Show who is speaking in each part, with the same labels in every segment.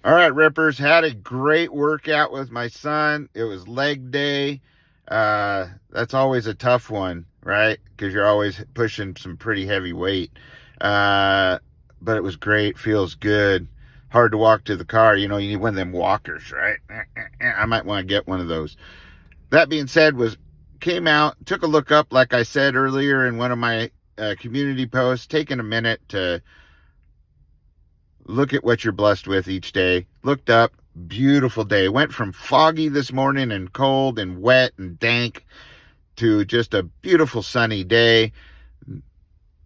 Speaker 1: All right, Rippers, had a great workout with my son. It was leg day. That's always a tough one, right? Because you're always pushing some pretty heavy weight. Uh, but it was great. Feels good. Hard to walk to the car. You know, you need one of them walkers, right? I might want to get one of those. That being said, came out, took a look up, like I said earlier in one of my community posts, taking a minute to look at what you're blessed with each day. Looked up, beautiful day. Went from foggy this morning and cold and wet and dank to just a beautiful sunny day.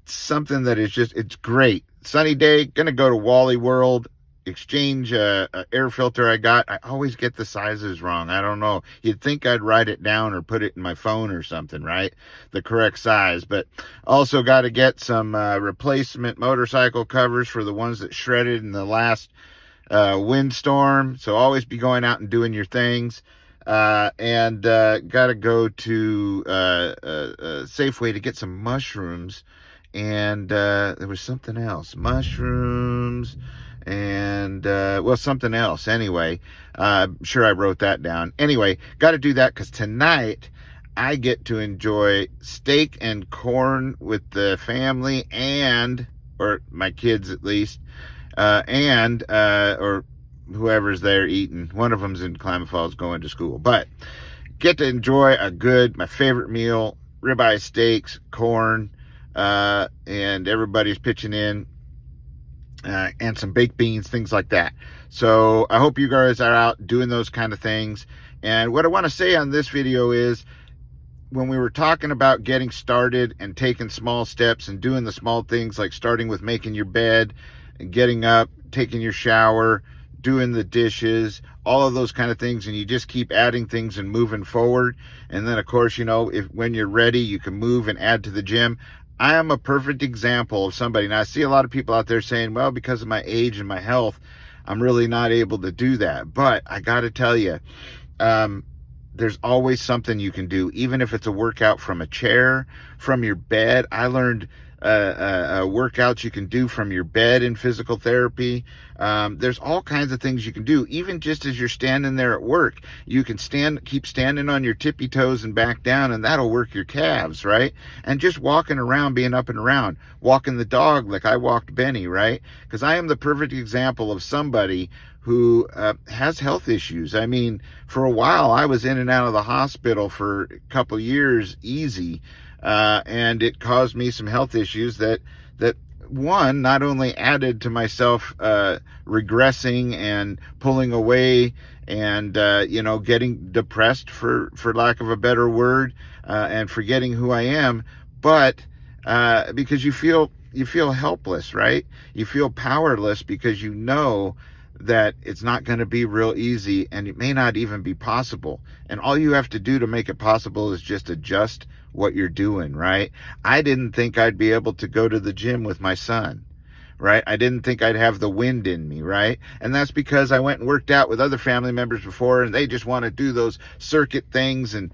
Speaker 1: Something that is just, it's great. Sunny day, gonna go to Wally World, exchange a air filter I got. I always get the sizes wrong. I don't know. You'd think I'd write it down or put it in my phone or something, right? The correct size. But also got to get some replacement motorcycle covers for the ones that shredded in the last windstorm. So always be going out and doing your things. And got to go to Safeway to get some mushrooms. And there was something else. Mushrooms and something else. Anyway, I'm sure I wrote that down. Anyway, got to do that because tonight I get to enjoy steak and corn with the family or my kids at least, or whoever's there eating. One of them's in Klamath Falls going to school, but get to enjoy my favorite meal, ribeye steaks, corn, and everybody's pitching in. And some baked beans, things like that. So I hope you guys are out doing those kind of things. And what I want to say on this video is, when we were talking about getting started and taking small steps and doing the small things, like starting with making your bed and getting up, taking your shower, doing the dishes, all of those kind of things, and you just keep adding things and moving forward. And then, of course, when you're ready, you can move and add to the gym. I am a perfect example of somebody. Now, I see a lot of people out there saying, well, because of my age and my health, I'm really not able to do that. But I got to tell you, there's always something you can do, even if it's a workout from a chair, from your bed. I learned workouts you can do from your bed in physical therapy. There's all kinds of things you can do, even just as you're standing there at work. You can keep standing on your tippy toes and back down, and that'll work your calves, right? And just walking around, being up and around, walking the dog like I walked Benny, right? Because I am the perfect example of somebody who has health issues. I mean, for a while, I was in and out of the hospital for a couple years, easy. And it caused me some health issues that one, not only added to myself regressing and pulling away and getting depressed, for lack of a better word, and forgetting who I am, but because you feel helpless, right? You feel powerless because you know that it's not going to be real easy, and it may not even be possible. And all you have to do to make it possible is just adjust what you're doing, right? I didn't think I'd be able to go to the gym with my son, right? I didn't think I'd have the wind in me, right? And that's because I went and worked out with other family members before, and they just want to do those circuit things, and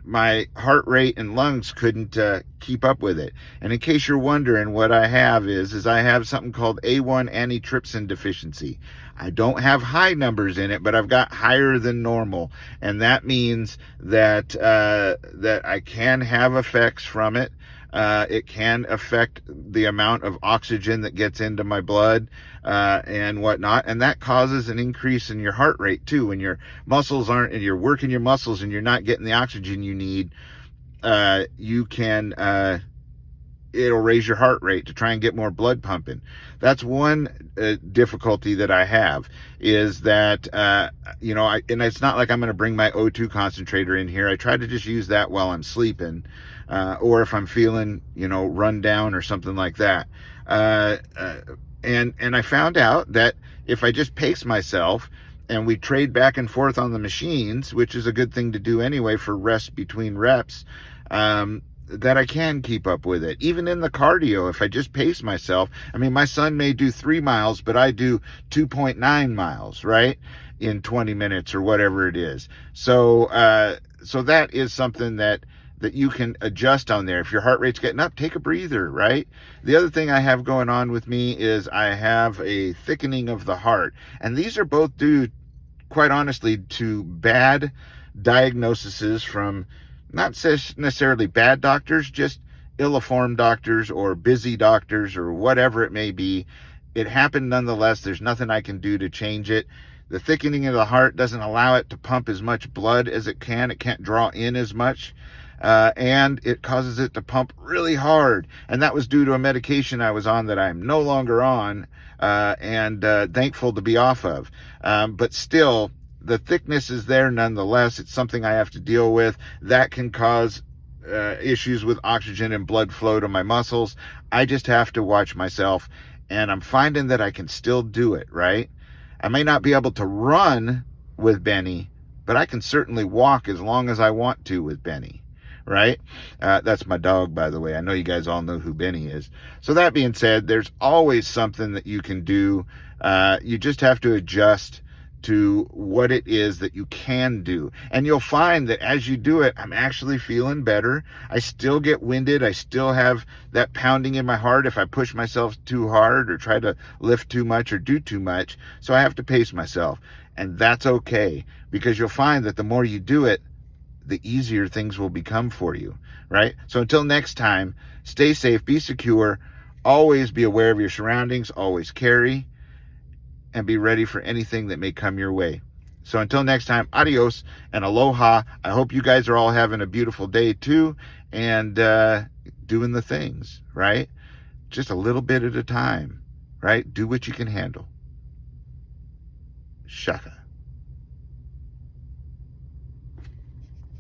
Speaker 1: my heart rate and lungs couldn't keep up with it. And in case you're wondering, what I have is I have something called A1 antitrypsin deficiency. I don't have high numbers in it, but I've got higher than normal, and that means that I can have effects from it. It can affect the amount of oxygen that gets into my blood and whatnot, and that causes an increase in your heart rate too. When your muscles aren't, and you're working your muscles and you're not getting the oxygen you need, it'll raise your heart rate to try and get more blood pumping. That's one difficulty that I have, is that and it's not like I'm going to bring my O2 concentrator in here. I try to just use that while I'm sleeping, or if I'm feeling run down or something like that. And I found out that if I just pace myself and we trade back and forth on the machines, which is a good thing to do anyway for rest between reps, that I can keep up with it. Even in the cardio, if I just pace myself. I mean, my son may do 3 miles, but I do 2.9 miles, right? In 20 minutes or whatever it is. So that is something that that you can adjust on there. If your heart rate's getting up, take a breather, right? The other thing I have going on with me is I have a thickening of the heart. And these are both due, quite honestly, to bad diagnoses from not necessarily bad doctors, just ill-informed doctors or busy doctors or whatever it may be. It happened nonetheless. There's nothing I can do to change it. The thickening of the heart doesn't allow it to pump as much blood as it can. It can't draw in as much. And it causes it to pump really hard. And that was due to a medication I was on that I'm no longer on, and thankful to be off of. But still, the thickness is there nonetheless. It's something I have to deal with. That can cause issues with oxygen and blood flow to my muscles. I just have to watch myself, and I'm finding that I can still do it, right? I may not be able to run with Benny, but I can certainly walk as long as I want to with Benny, right? That's my dog, by the way. I know you guys all know who Benny is. So that being said, there's always something that you can do. You just have to adjust to what it is that you can do. And you'll find that as you do it, I'm actually feeling better. I still get winded. I still have that pounding in my heart if I push myself too hard or try to lift too much or do too much. So I have to pace myself. And that's okay, because you'll find that the more you do it, the easier things will become for you, right? So until next time, stay safe, be secure, always be aware of your surroundings, always carry, and be ready for anything that may come your way. So until next time, adios and aloha. I hope you guys are all having a beautiful day too, and doing the things, right? Just a little bit at a time, right? Do what you can handle. Shaka.